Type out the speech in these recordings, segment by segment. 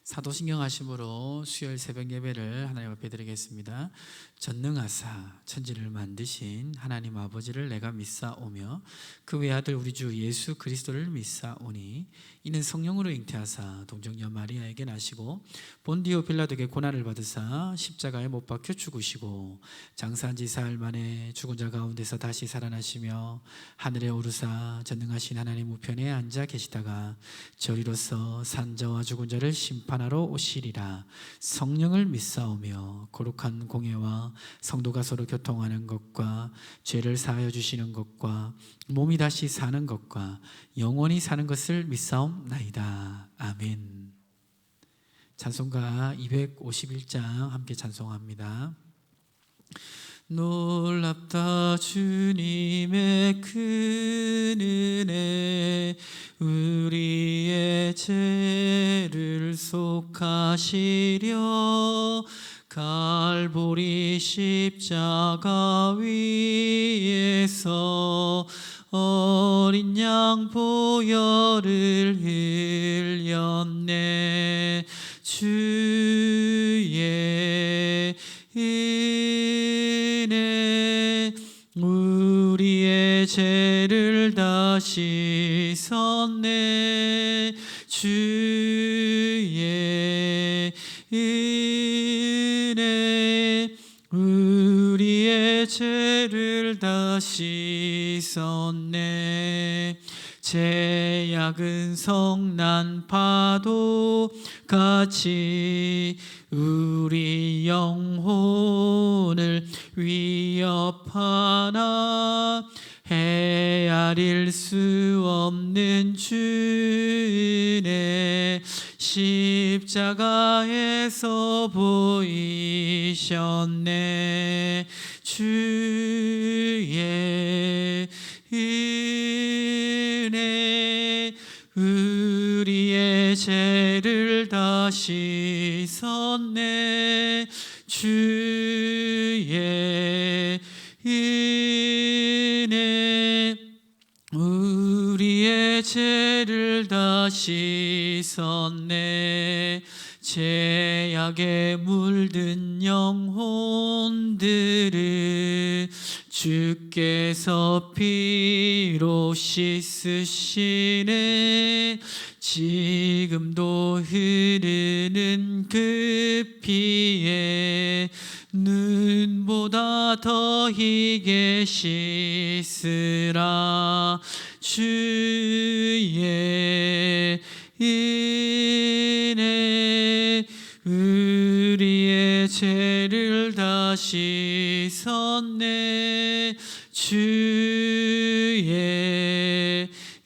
사도신경 하심으로 수요일 새벽 예배를 하나님 앞에 드리겠습니다. 전능하사 천지를 만드신 하나님 아버지를 내가 믿사오며 그 외아들 우리 주 예수 그리스도를 믿사오니 이는 성령으로 잉태하사 동정녀 마리아에게 나시고 본디오 빌라도에게 고난을 받으사 십자가에 못 박혀 죽으시고 장사한 지 사흘 만에 죽은 자 가운데서 다시 살아나시며 하늘에 오르사 전능하신 하나님 우편에 앉아 계시다가 저리로서 산 자와 죽은 자를 심판하러 오시리라. 성령을 믿사오며 거룩한 공예와 성도가 서로 교통하는 것과 죄를 사하여 주시는 것과 몸이 다시 사는 것과 영원히 사는 것을 믿사옵나이다. 아멘. 찬송가 251장 함께 찬송합니다. 놀랍다 주님의 큰 은혜, 우리의 죄를 속하시려 갈보리 십자가 위에서 어린 양 보혈을 흘렸네. 주의 은혜 우리의 죄를 다 씻었네. 주의 은혜 우리의 죄를 다 씻었네. 제약은 성난 파도 같이 우리 영혼을 위협하나 헤아릴 수 없는 주의 십자가에서 보이셨네. 주의 은혜 우리의 죄를 다 씻었네. 주의 은혜 우리의 죄를 다 씻었네. 죄악에 물든 영혼들을 주께서 피로 씻으시네. 지금도 흐르는 그 피에 눈보다 더 희게 씻으라. 주의 은혜 우리의 죄를 다 씻었네. 주의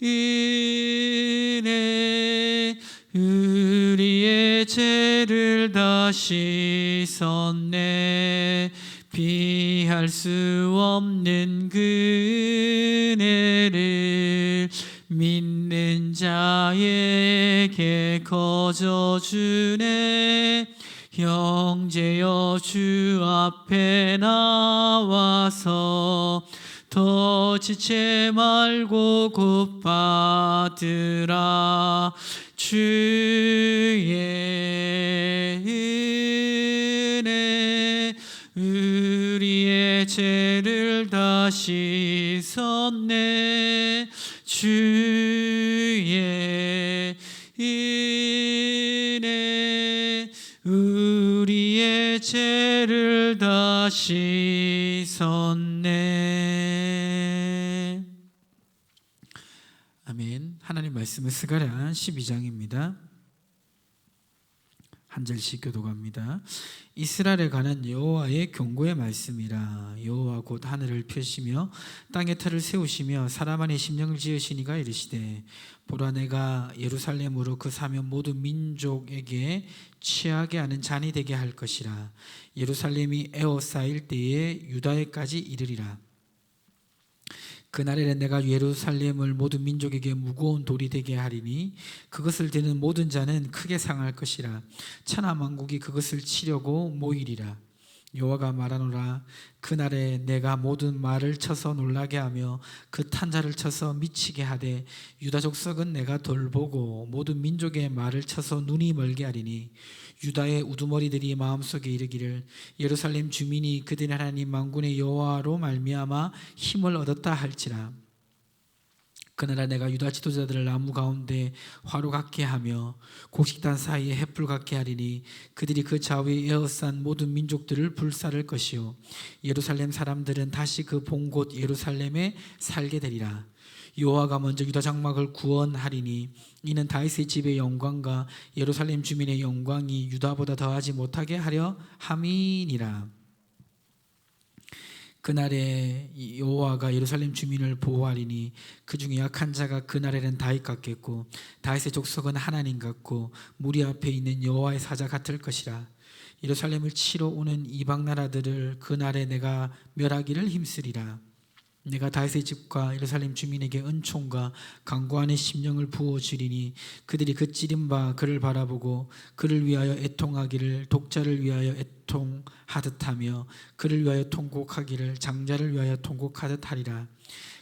은혜 우리의 죄를 다 씻었네. 비할 수 없는 그 은혜를 믿는 자에게 거저 주네. 형제여 주 앞에 나와서 더 지체 말고 곧 받으라. 주의 은혜 우리의 죄를 다 씻었네. 주의 은혜 우리의 죄를 다 씻었네. 아멘. 하나님 말씀은 스가랴 12장입니다. 한 절씩 교독합니다. 이스라엘에 관한 여호와의 경고의 말씀이라. 여호와 곧 하늘을 펴시며 땅의 터를 세우시며 사람 안에 심령을 지으시니가 이르시되 보라 내가 예루살렘으로 그 사면 모든 민족에게 취하게 하는 잔이 되게 할 것이라. 예루살렘이 에워싸일 때에 유다에까지 이르리라. 그날에는 내가 예루살렘을 모든 민족에게 무거운 돌이 되게 하리니 그것을 드는 모든 자는 크게 상할 것이라. 천하 만국이 그것을 치려고 모이리라. 여호와가 말하노라. 그날에 내가 모든 말을 쳐서 놀라게 하며 그 탄자를 쳐서 미치게 하되 유다 족속은 내가 돌보고 모든 민족의 말을 쳐서 눈이 멀게 하리니 유다의 우두머리들이 마음속에 이르기를 예루살렘 주민이 그들의 하나님 만군의 여호와로 말미암아 힘을 얻었다 할지라. 그날에 내가 유다 지도자들을 나무 가운데 화로 같게 하며 곡식단 사이에 횃불 같게 하리니 그들이 그 좌우에 에워싼 모든 민족들을 불사를 것이요 예루살렘 사람들은 다시 그 본 곳 예루살렘에 살게 되리라. 여호와가 먼저 유다 장막을 구원하리니 이는 다윗의 집의 영광과 예루살렘 주민의 영광이 유다보다 더하지 못하게 하려 함이니라. 그날에 여호와가 예루살렘 주민을 보호하리니 그 중에 약한 자가 그날에는 다윗 같겠고 다윗의 족속은 하나님 같고 무리 앞에 있는 여호와의 사자 같을 것이라. 예루살렘을 치러 오는 이방 나라들을 그날에 내가 멸하기를 힘쓰리라. 내가 다윗의 집과 예루살렘 주민에게 은총과 강구하는 심령을 부어주리니 그들이 그 찌른 바 그를 바라보고 그를 위하여 애통하기를 독자를 위하여 애통하듯 하며 그를 위하여 통곡하기를 장자를 위하여 통곡하듯 하리라.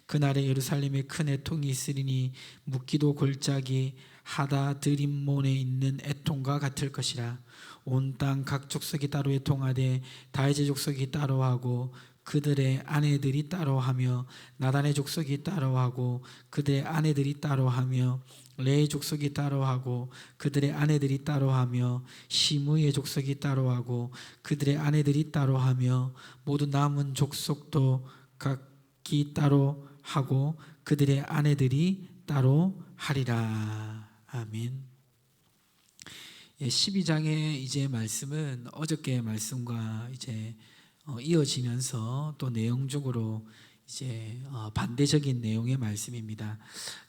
그날에 예루살렘에 큰 애통이 있으리니 묻기도 골짜기 하다드림몬에 있는 애통과 같을 것이라. 온 땅 각 족속이 따로 애통하되 다윗의 족속이 따로 하고 그들의 아내들이 따로 하며 나단의 족속이 따로 하고 그들의 아내들이 따로 하며 레의 족속이 따로 하고 그들의 아내들이 따로 하며 시므의 족속이 따로 하고 그들의 아내들이 따로 하며 모든 남은 족속도 각기 따로 하고 그들의 아내들이 따로 하리라. 아멘. 12장의 이제 말씀은 어저께 말씀과 이제 이어지면서 또 내용적으로 이제 반대적인 내용의 말씀입니다.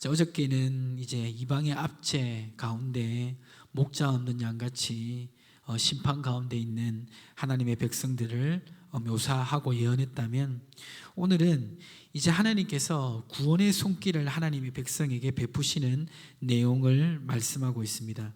어저께는 이제 이방의 압제 가운데 목자 없는 양같이 심판 가운데 있는 하나님의 백성들을 묘사하고 예언했다면 오늘은 이제 하나님께서 구원의 손길을 하나님의 백성에게 베푸시는 내용을 말씀하고 있습니다.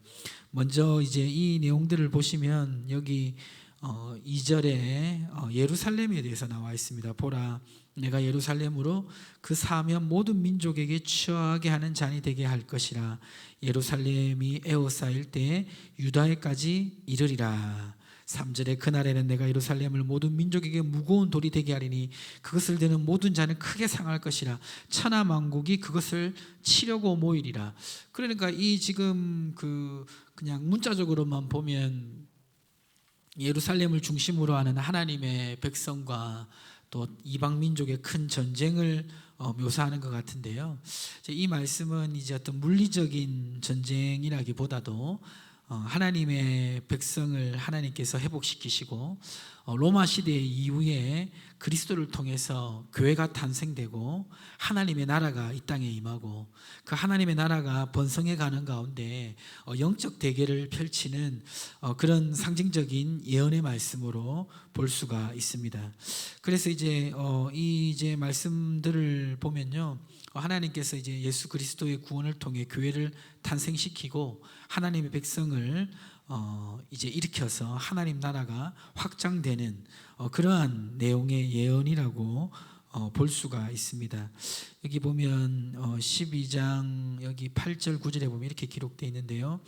먼저 이제 이 내용들을 보시면 여기 2절에 예루살렘에 대해서 나와 있습니다. 보라, 내가 예루살렘으로 그 사면 모든 민족에게 취하게 하는 잔이 되게 할 것이라. 예루살렘이 에워싸일 때에 유다에까지 이르리라. 3절에 그날에는 내가 예루살렘을 모든 민족에게 무거운 돌이 되게 하리니 그것을 드는 모든 자는 크게 상할 것이라. 천하 만국이 그것을 치려고 모이리라. 그러니까 이 지금 그냥 문자적으로만 보면 예루살렘을 중심으로 하는 하나님의 백성과 또 이방 민족의 큰 전쟁을 묘사하는 것 같은데요. 이 말씀은 이제 어떤 물리적인 전쟁이라기보다도 하나님의 백성을 하나님께서 회복시키시고 로마 시대 이후에 그리스도를 통해서 교회가 탄생되고 하나님의 나라가 이 땅에 임하고 그 하나님의 나라가 번성해 가는 가운데 영적 대계를 펼치는 그런 상징적인 예언의 말씀으로 볼 수가 있습니다. 그래서 이제 이 이제 말씀들을 보면요, 하나님께서 이제 예수 그리스도의 구원을 통해 교회를 탄생시키고 하나님의 백성을 이제 일으켜서 하나님 나라가 확장되는 그러한 내용의 예언이라고 볼 수가 있습니다. 여기 보면 12장 여기 8절 9절에 보면 이렇게 기록되어 있는데요.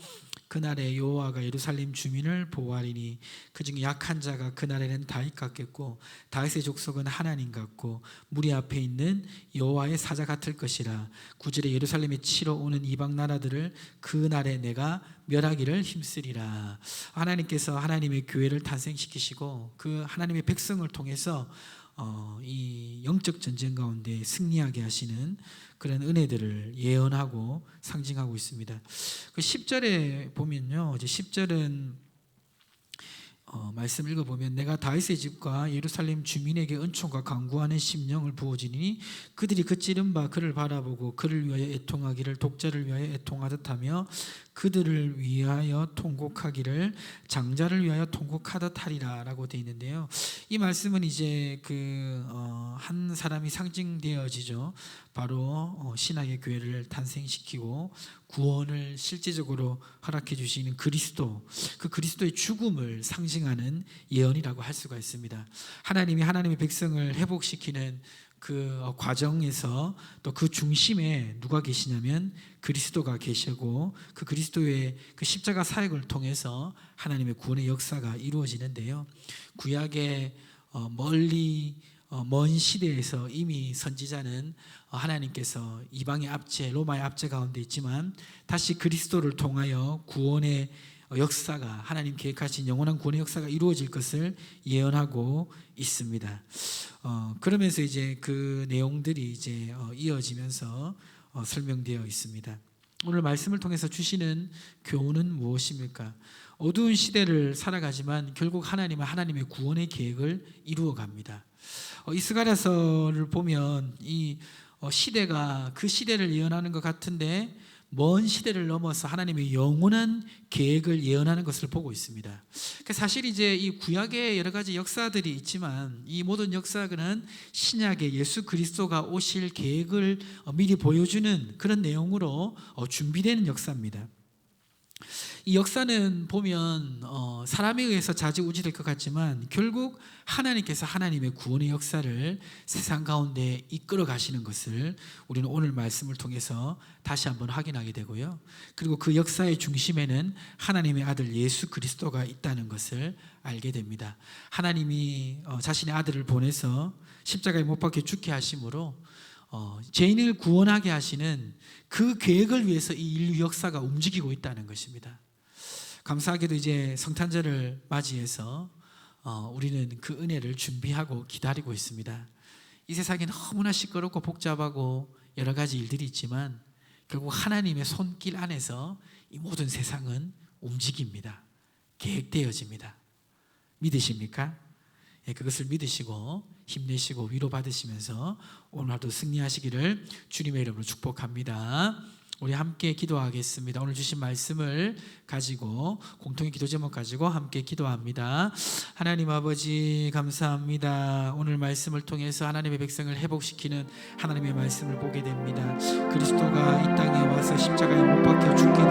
그날에 여호와가 예루살렘 주민을 보호하리니 그중에 약한 자가 그날에는 다윗 같겠고 다윗의 족속은 하나님 같고 무리 앞에 있는 여호와의 사자 같을 것이라. 9절에 예루살렘에 치러 오는 이방 나라들을 그날에 내가 멸하기를 힘쓰리라. 하나님께서 하나님의 교회를 탄생시키시고 그 하나님의 백성을 통해서 이 영적 전쟁 가운데 승리하게 하시는 그런 은혜들을 예언하고 상징하고 있습니다. 그 10절에 보면요, 이제 10절은 말씀 읽어보면 내가 다윗의 집과 예루살렘 주민에게 은총과 강구하는 심령을 부어주니 그들이 그 찌른 바 그를 바라보고 그를 위하여 애통하기를 독자를 위하여 애통하듯 하며 그들을 위하여 통곡하기를 장자를 위하여 통곡하듯 하리라 라고 되어 있는데요. 이 말씀은 이제 한 사람이 상징되어지죠. 바로 신학의 교회를 탄생시키고 구원을 실제적으로 허락해 주시는 그리스도, 그 그리스도의 죽음을 상징하는 예언이라고 할 수가 있습니다. 하나님이 하나님의 백성을 회복시키는 그 과정에서 또 그 중심에 누가 계시냐면 그리스도가 계시고, 그 그리스도의 그 십자가 사역을 통해서 하나님의 구원의 역사가 이루어지는데요. 구약의 멀리 먼 시대에서 이미 선지자는 하나님께서 이방의 압제, 로마의 압제 가운데 있지만 다시 그리스도를 통하여 구원의 역사가, 하나님 계획하신 영원한 구원의 역사가 이루어질 것을 예언하고 있습니다. 그러면서 이제 그 내용들이 이제 이어지면서 설명되어 있습니다. 오늘 말씀을 통해서 주시는 교훈은 무엇입니까? 어두운 시대를 살아가지만 결국 하나님은 하나님의 구원의 계획을 이루어 갑니다. 이스가랴서를 보면 이 시대가 그 시대를 예언하는 것 같은데 먼 시대를 넘어서 하나님의 영원한 계획을 예언하는 것을 보고 있습니다. 사실 이제 이 구약의 여러 가지 역사들이 있지만 이 모든 역사는 신약의 예수 그리스도가 오실 계획을 미리 보여주는 그런 내용으로 준비되는 역사입니다. 이 역사는 보면 사람에 의해서 좌지우지될 것 같지만 결국 하나님께서 하나님의 구원의 역사를 세상 가운데 이끌어 가시는 것을 우리는 오늘 말씀을 통해서 다시 한번 확인하게 되고요. 그리고 그 역사의 중심에는 하나님의 아들 예수 그리스도가 있다는 것을 알게 됩니다. 하나님이 자신의 아들을 보내서 십자가에 못 박혀 죽게 하심으로 죄인을 구원하게 하시는 그 계획을 위해서 이 인류 역사가 움직이고 있다는 것입니다. 감사하게도 이제 성탄절을 맞이해서 우리는 그 은혜를 준비하고 기다리고 있습니다. 이 세상에 너무나 시끄럽고 복잡하고 여러 가지 일들이 있지만 결국 하나님의 손길 안에서 이 모든 세상은 움직입니다. 계획되어집니다. 믿으십니까? 그것을 믿으시고 힘내시고 위로받으시면서 오늘 하루 승리하시기를 주님의 이름으로 축복합니다. 우리 함께 기도하겠습니다. 오늘 주신 말씀을 가지고 공통의 기도 제목 가지고 함께 기도합니다. 하나님 아버지 감사합니다. 오늘 말씀을 통해서 하나님의 백성을 회복시키는 하나님의 말씀을 보게 됩니다. 그리스도가 이 땅에 와서 십자가에 못 박혀 죽게